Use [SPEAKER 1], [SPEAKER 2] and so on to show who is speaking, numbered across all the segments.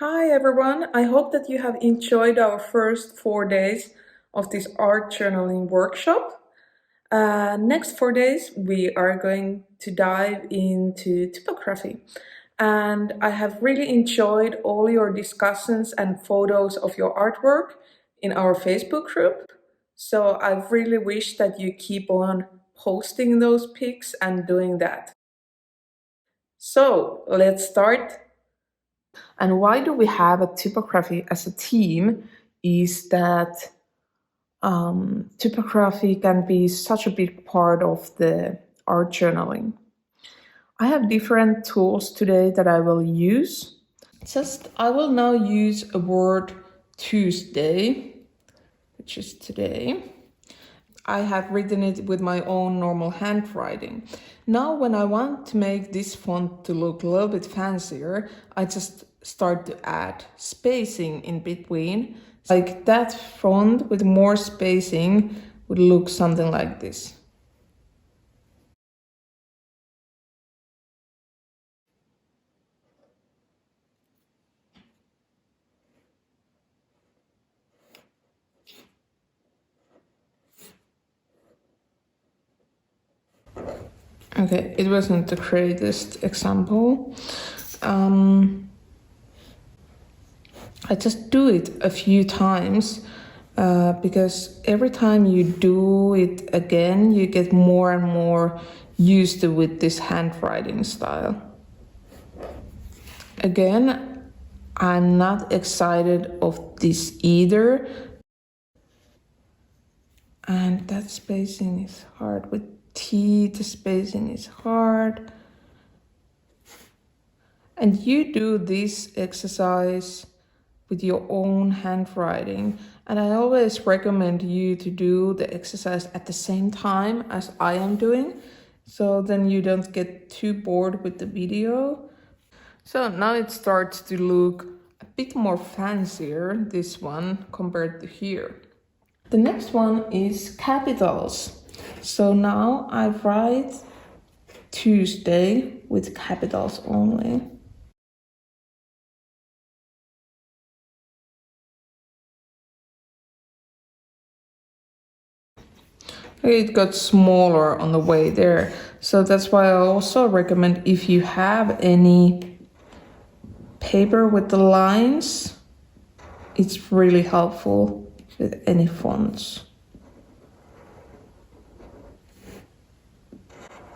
[SPEAKER 1] Hi everyone, I hope that you have enjoyed our first 4 days of this art journaling workshop. Next 4 days, we are going to dive into typography. And I have really enjoyed all your discussions and photos of your artwork in our Facebook group. So I really wish that you keep on posting those pics and doing that. So let's start. And why do we have a typography as a team is that typography can be such a big part of the art journaling. I have different tools today that I will use. I will now use a word Tuesday, which is today. I have written it with my own normal handwriting. Now, when I want to make this font to look a little bit fancier, I just start to add spacing in between. Like that font with more spacing would look something like this. Okay, it wasn't the greatest example. I just do it a few times because every time you do it again, you get more and more used to with this handwriting style. Again, I'm not excited of this either. And that spacing is hard. With T, the spacing is hard. And you do this exercise with your own handwriting. And I always recommend you to do the exercise at the same time as I am doing. So then you don't get too bored with the video. So now it starts to look a bit more fancier, this one, compared to here. The next one is capitals. So now I write Tuesday with capitals only. It got smaller on the way there. So that's why I also recommend if you have any paper with the lines, it's really helpful with any fonts.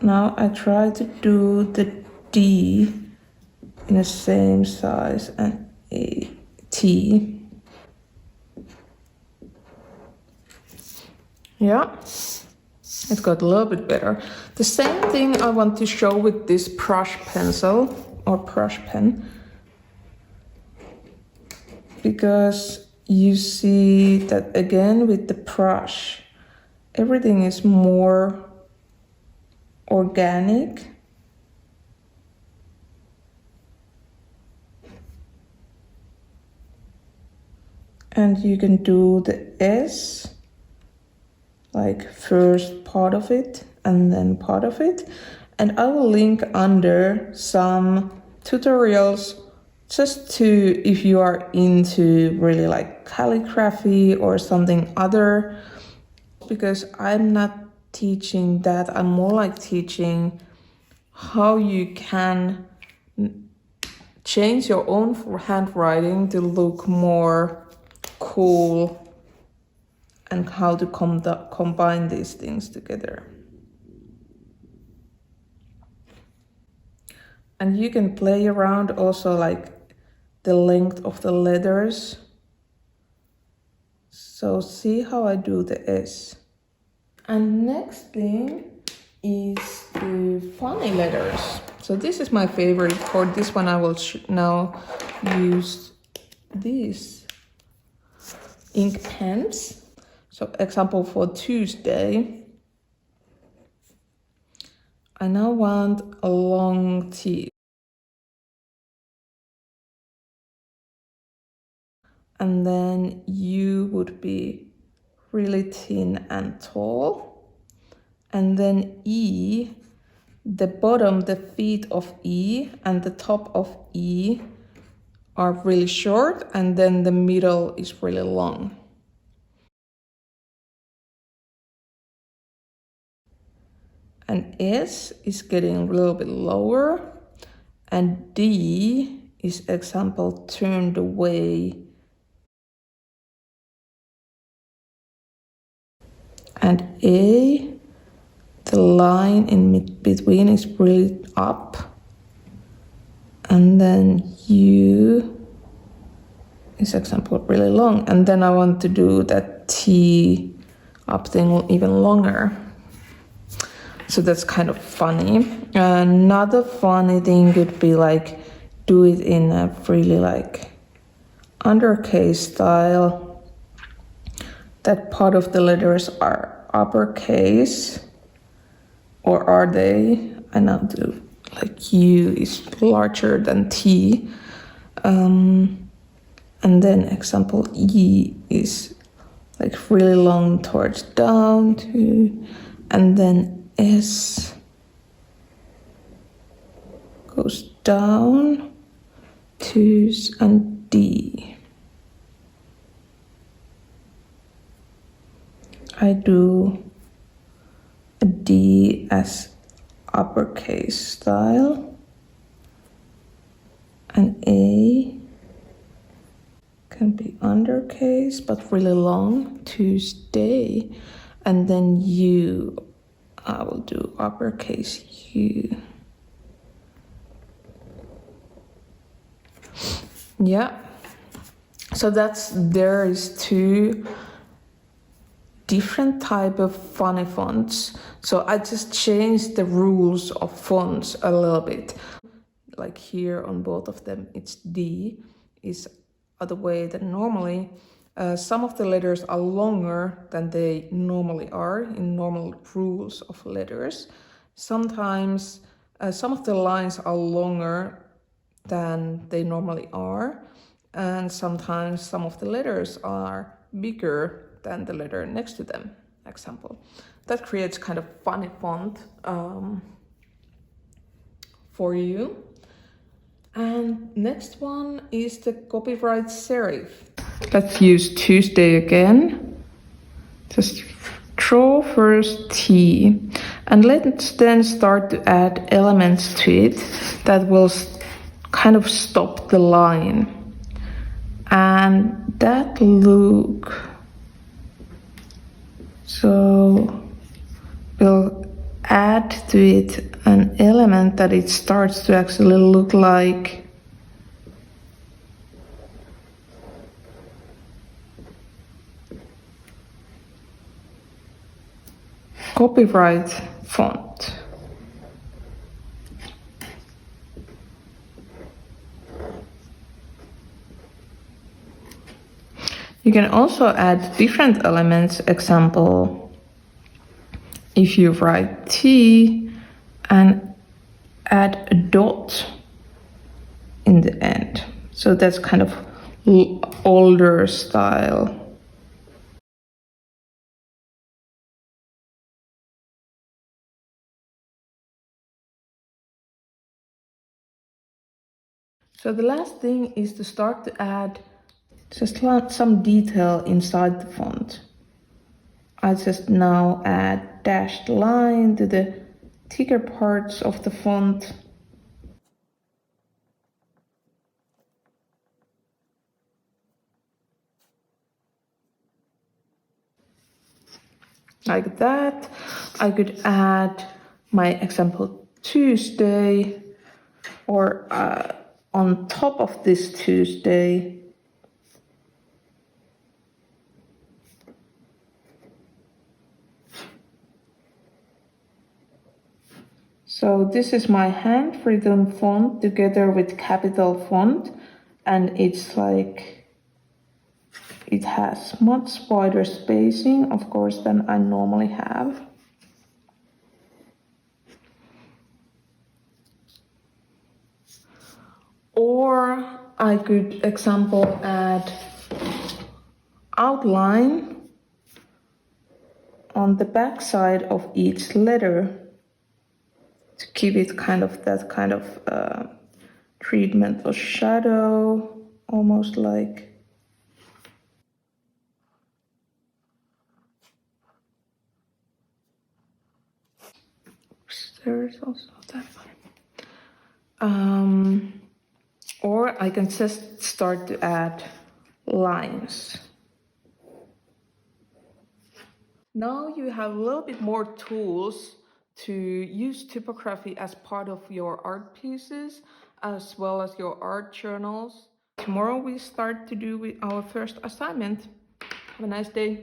[SPEAKER 1] Now I try to do the D in the same size and a T. Yeah, it got a little bit better. The same thing I want to show with this brush pencil or brush pen, because you see that again with the brush, everything is more organic. And you can do the S, like first part of it and then part of it. And I will link under some tutorials just to, if you are into really like calligraphy or something other, because I'm not teaching that. I'm more like teaching how you can change your own handwriting to look more cool and how to combine these things together. And you can play around also like the length of the letters. So see how I do the S. And next thing is the funny letters. So this is my favorite. For this one I will now use these ink pens. So example for Tuesday, I now want a long T. And then U would be really thin and tall. And then E, the bottom, the feet of E and the top of E are really short, and then the middle is really long. And S is getting a little bit lower, and D is example turned away. And A, the line in between is really up. And then U is example really long. And then I want to do that T up thing even longer. So that's kind of funny. Another funny thing could be like do it in a really like undercase style. That part of the letters are uppercase, or are they? I now do like U is larger than T. And then example E is like really long towards down to, and then S goes down to, and D. I do a D as uppercase style, and A can be undercase but really long to stay, and then U, I will do uppercase U. Yeah, so there is two different type of funny fonts. So I just changed the rules of fonts a little bit. Like here on both of them, it's D is the way that normally. Some of the letters are longer than they normally are in normal rules of letters. Sometimes some of the lines are longer than they normally are, and sometimes some of the letters are bigger than the letter next to them, example. That creates kind of funny font for you. And next one is the copyright serif. Let's use Tuesday again. Just draw first T, and let's then start to add elements to it that will kind of stop the line. And that look, so we'll add to it an element that it starts to actually look like copyright font. You can also add different elements, example, if you write T and add a dot in the end. So that's kind of older style. So the last thing is to start to add just some detail inside the font. I just now add dashed line to the thicker parts of the font. Like that. I could add my example Tuesday, or on top of this Tuesday. So this is my handwritten font together with capital font, and it's like, it has much wider spacing, of course, than I normally have. Or I could, example, add outline on the back side of each letter to keep it kind of that kind of treatment of shadow, almost like there is also that one. Or I can just start to add lines. Now you have a little bit more tools to use typography as part of your art pieces as well as your art journals. Tomorrow we start to do our first assignment. Have a nice day.